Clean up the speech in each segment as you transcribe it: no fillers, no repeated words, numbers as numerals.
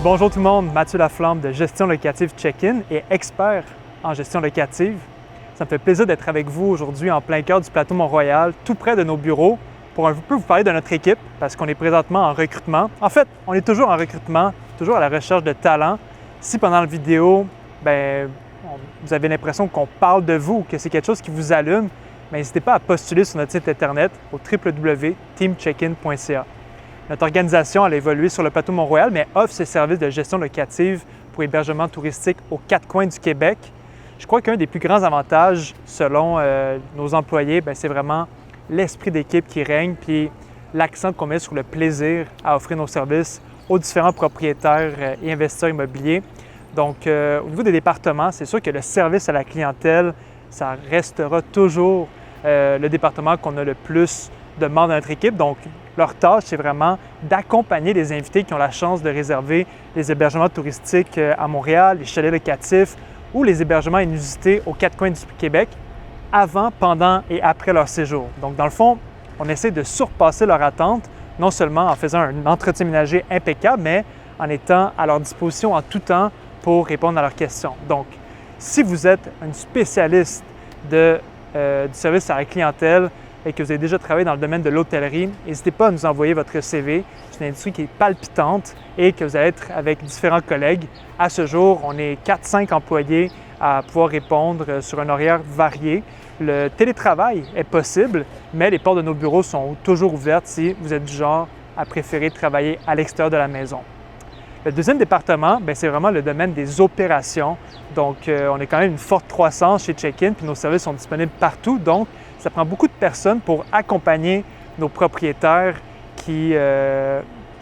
Bonjour tout le monde, Mathieu Laflamme de Gestion locative Check-in et expert en gestion locative. Ça me fait plaisir d'être avec vous aujourd'hui en plein cœur du plateau Mont-Royal, tout près de nos bureaux, pour un peu vous parler de notre équipe parce qu'on est présentement en recrutement. En fait, on est toujours en recrutement, toujours à la recherche de talents. Si pendant la vidéo, vous avez l'impression qu'on parle de vous, que c'est quelque chose qui vous allume, n'hésitez pas à postuler sur notre site internet au www.teamcheckin.ca. Notre organisation a évolué sur le plateau Mont-Royal, mais offre ses services de gestion locative pour hébergement touristique aux quatre coins du Québec. Je crois qu'un des plus grands avantages, selon nos employés, c'est vraiment l'esprit d'équipe qui règne, puis l'accent qu'on met sur le plaisir à offrir nos services aux différents propriétaires et investisseurs immobiliers. Donc, au niveau des départements, c'est sûr que le service à la clientèle, ça restera toujours le département qu'on a le plus de membres dans notre équipe. Donc, leur tâche, c'est vraiment d'accompagner les invités qui ont la chance de réserver les hébergements touristiques à Montréal, les chalets locatifs ou les hébergements inusités aux quatre coins du Québec avant, pendant et après leur séjour. Donc, dans le fond, on essaie de surpasser leur attente, non seulement en faisant un entretien ménager impeccable, mais en étant à leur disposition en tout temps pour répondre à leurs questions. Donc, si vous êtes une spécialiste du service à la clientèle, et que vous avez déjà travaillé dans le domaine de l'hôtellerie, n'hésitez pas à nous envoyer votre CV. C'est une industrie qui est palpitante et que vous allez être avec différents collègues. À ce jour, on est 4-5 employés à pouvoir répondre sur un horaire varié. Le télétravail est possible, mais les portes de nos bureaux sont toujours ouvertes si vous êtes du genre à préférer travailler à l'extérieur de la maison. Le deuxième département, c'est vraiment le domaine des opérations. Donc, on est quand même une forte croissance chez Check-in, puis nos services sont disponibles partout. Donc, ça prend beaucoup de personnes pour accompagner nos propriétaires qui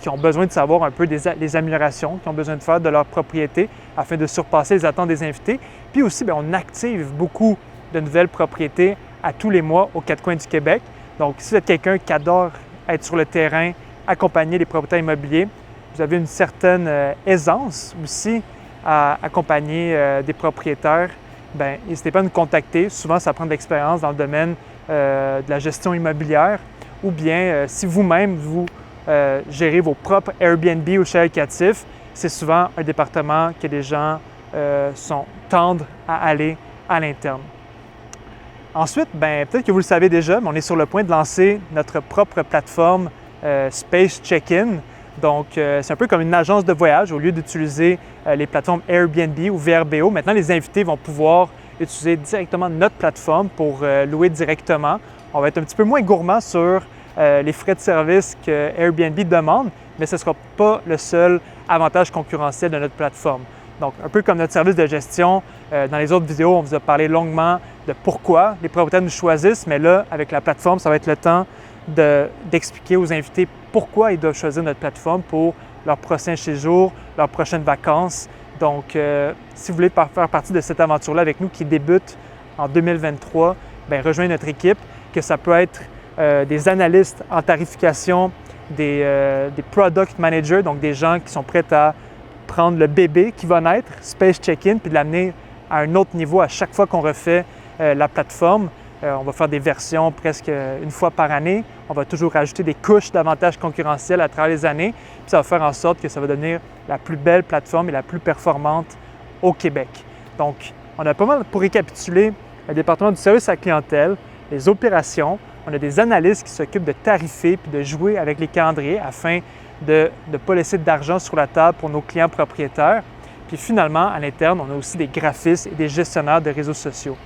ont besoin de savoir un peu les améliorations qu'ils ont besoin de faire de leur propriété afin de surpasser les attentes des invités. Puis aussi, on active beaucoup de nouvelles propriétés à tous les mois aux quatre coins du Québec. Donc, si vous êtes quelqu'un qui adore être sur le terrain, accompagner les propriétaires immobiliers, vous avez une certaine aisance aussi à accompagner des propriétaires, n'hésitez pas à nous contacter. Souvent, ça prend de l'expérience dans le domaine de la gestion immobilière ou bien si vous-même, vous gérez vos propres Airbnb ou chalets locatifs, c'est souvent un département que les gens tendent à aller à l'interne. Ensuite, peut-être que vous le savez déjà, mais on est sur le point de lancer notre propre plateforme Space Check-in. Donc, c'est un peu comme une agence de voyage. Au lieu d'utiliser les plateformes Airbnb ou VRBO, maintenant, les invités vont pouvoir utiliser directement notre plateforme pour louer directement. On va être un petit peu moins gourmand sur les frais de service que Airbnb demande, mais ce ne sera pas le seul avantage concurrentiel de notre plateforme. Donc, un peu comme notre service de gestion, dans les autres vidéos, on vous a parlé longuement de pourquoi les propriétaires nous choisissent, mais là, avec la plateforme, ça va être le temps d'expliquer aux invités pourquoi ils doivent choisir notre plateforme pour leur prochain séjour, leurs prochaines vacances. Donc, si vous voulez faire partie de cette aventure-là avec nous qui débute en 2023, rejoignez notre équipe, que ça peut être des analystes en tarification, des product managers, donc des gens qui sont prêts à prendre le bébé qui va naître, Space Check-in, puis de l'amener à un autre niveau à chaque fois qu'on refait la plateforme. On va faire des versions presque une fois par année. On va toujours rajouter des couches d'avantages concurrentiels à travers les années. Puis ça va faire en sorte que ça va devenir la plus belle plateforme et la plus performante au Québec. Donc, on a pas mal pour récapituler le département du service à la clientèle, les opérations. On a des analystes qui s'occupent de tarifer puis de jouer avec les calendriers afin de ne pas laisser d'argent sur la table pour nos clients propriétaires. Puis finalement, à l'interne, on a aussi des graphistes et des gestionnaires de réseaux sociaux.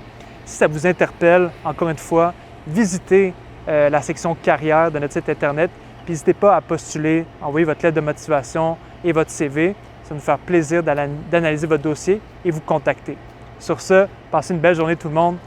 Si ça vous interpelle, encore une fois, visitez la section carrière de notre site Internet. Puis n'hésitez pas à postuler, envoyer votre lettre de motivation et votre CV. Ça va nous faire plaisir d'analyser votre dossier et vous contacter. Sur ce, passez une belle journée tout le monde.